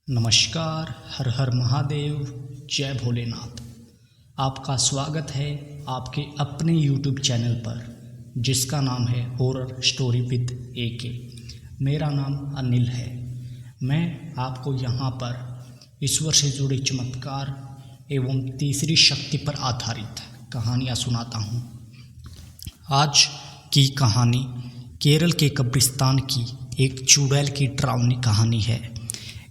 नमस्कार, हर हर महादेव, जय भोलेनाथ। आपका स्वागत है आपके अपने YouTube चैनल पर जिसका नाम है हॉरर स्टोरी विद AK। मेरा नाम अनिल है। मैं आपको यहाँ पर ईश्वर से जुड़े चमत्कार एवं तीसरी शक्ति पर आधारित कहानियाँ सुनाता हूँ। आज की कहानी केरल के कब्रिस्तान की एक चुड़ैल की डरावनी कहानी है।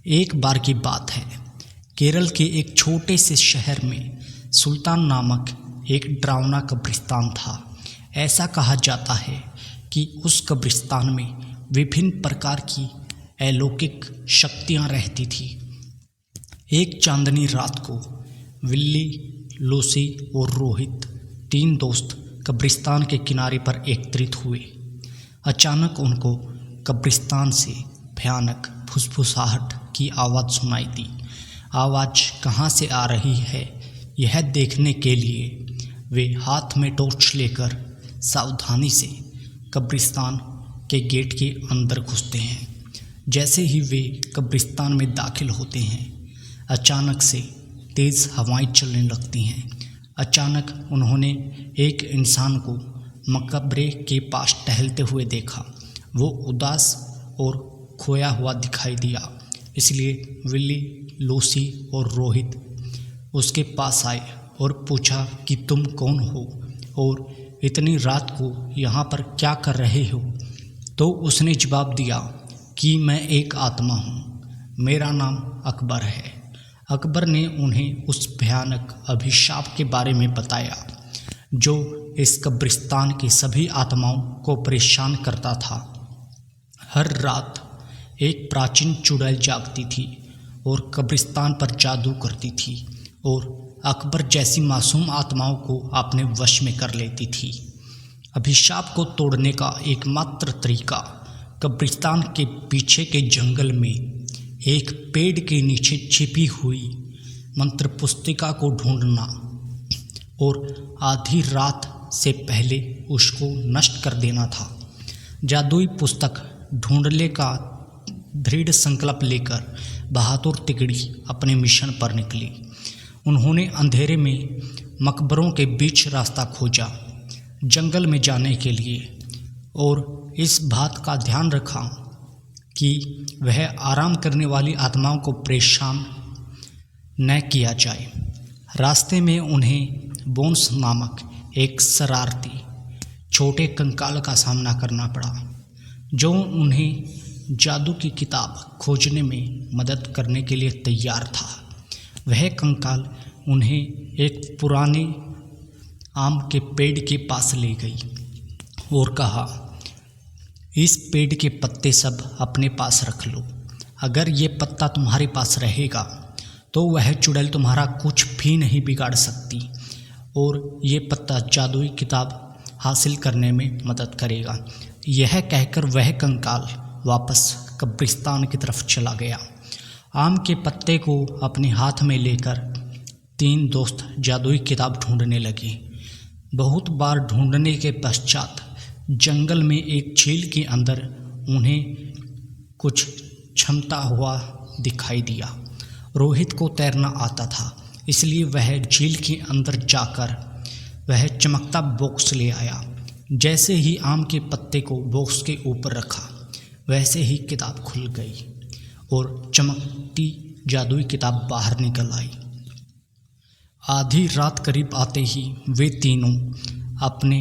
एक बार की बात है, केरल के एक छोटे से शहर में सुल्तान नामक एक डरावना कब्रिस्तान था। ऐसा कहा जाता है कि उस कब्रिस्तान में विभिन्न प्रकार की अलौकिक शक्तियां रहती थी। एक चांदनी रात को विल्ली, लूसी और रोहित, तीन दोस्त कब्रिस्तान के किनारे पर एकत्रित हुए। अचानक उनको कब्रिस्तान से भयानक फुसफुसाहट की आवाज़ सुनाई दी। आवाज़ कहाँ से आ रही है यह देखने के लिए वे हाथ में टॉर्च लेकर सावधानी से कब्रिस्तान के गेट के अंदर घुसते हैं। जैसे ही वे कब्रिस्तान में दाखिल होते हैं, अचानक से तेज़ हवाएं चलने लगती हैं। अचानक उन्होंने एक इंसान को मकबरे के पास टहलते हुए देखा। वो उदास और खोया हुआ दिखाई दिया, इसलिए विल्ली, लूसी और रोहित उसके पास आए और पूछा कि तुम कौन हो और इतनी रात को यहाँ पर क्या कर रहे हो। तो उसने जवाब दिया कि मैं एक आत्मा हूँ, मेरा नाम अकबर है। अकबर ने उन्हें उस भयानक अभिशाप के बारे में बताया जो इस कब्रिस्तान की सभी आत्माओं को परेशान करता था। हर रात एक प्राचीन चुड़ैल जागती थी और कब्रिस्तान पर जादू करती थी और अकबर जैसी मासूम आत्माओं को अपने वश में कर लेती थी। अभिशाप को तोड़ने का एकमात्र तरीका कब्रिस्तान के पीछे के जंगल में एक पेड़ के नीचे छिपी हुई मंत्र पुस्तिका को ढूंढना और आधी रात से पहले उसको नष्ट कर देना था। जादुई पुस्तक ढूंढने का दृढ़ संकल्प लेकर बहादुर तिगड़ी अपने मिशन पर निकली। उन्होंने अंधेरे में मकबरों के बीच रास्ता खोजा जंगल में जाने के लिए और इस बात का ध्यान रखा कि वह आराम करने वाली आत्माओं को परेशान न किया जाए। रास्ते में उन्हें बोन्स नामक एक शरारती छोटे कंकाल का सामना करना पड़ा जो उन्हें जादू की किताब खोजने में मदद करने के लिए तैयार था। वह कंकाल उन्हें एक पुराने आम के पेड़ के पास ले गई और कहा, इस पेड़ के पत्ते सब अपने पास रख लो। अगर ये पत्ता तुम्हारे पास रहेगा तो वह चुड़ैल तुम्हारा कुछ भी नहीं बिगाड़ सकती और ये पत्ता जादुई किताब हासिल करने में मदद करेगा। यह कहकर वह कंकाल वापस कब्रिस्तान की तरफ चला गया। आम के पत्ते को अपने हाथ में लेकर तीन दोस्त जादुई किताब ढूंढने लगे। बहुत बार ढूंढने के पश्चात जंगल में एक झील के अंदर उन्हें कुछ क्षमता हुआ दिखाई दिया। रोहित को तैरना आता था, इसलिए वह झील के अंदर जाकर वह चमकता बॉक्स ले आया। जैसे ही आम के पत्ते को बॉक्स के ऊपर रखा, वैसे ही किताब खुल गई और चमकती जादुई किताब बाहर निकल आई। आधी रात करीब आते ही वे तीनों अपने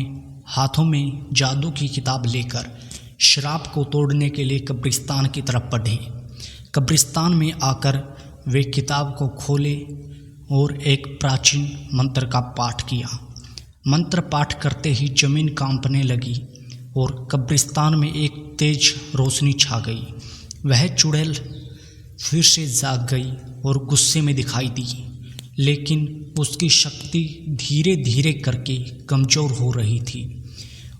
हाथों में जादू की किताब लेकर शराब को तोड़ने के लिए कब्रिस्तान की तरफ बढ़े। कब्रिस्तान में आकर वे किताब को खोले और एक प्राचीन मंत्र का पाठ किया। मंत्र पाठ करते ही जमीन कांपने लगी और कब्रिस्तान में एक तेज रोशनी छा गई। वह चुड़ैल फिर से जाग गई और गुस्से में दिखाई दी, लेकिन उसकी शक्ति धीरे धीरे करके कमज़ोर हो रही थी।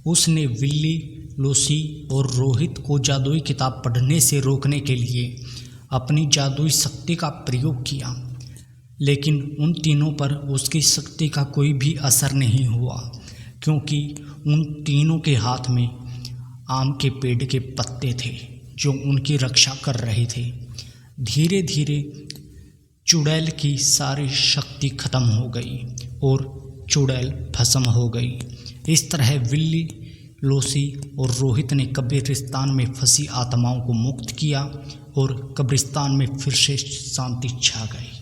उसने विल्ली, लूसी और रोहित को जादुई किताब पढ़ने से रोकने के लिए अपनी जादुई शक्ति का प्रयोग किया, लेकिन उन तीनों पर उसकी शक्ति का कोई भी असर नहीं हुआ क्योंकि उन तीनों के हाथ में आम के पेड़ के पत्ते थे जो उनकी रक्षा कर रहे थे। धीरे धीरे चुड़ैल की सारी शक्ति खत्म हो गई और चुड़ैल भस्म हो गई। इस तरह विल्ली, लोसी और रोहित ने कब्रिस्तान में फंसी आत्माओं को मुक्त किया और कब्रिस्तान में फिर से शांति छा गई।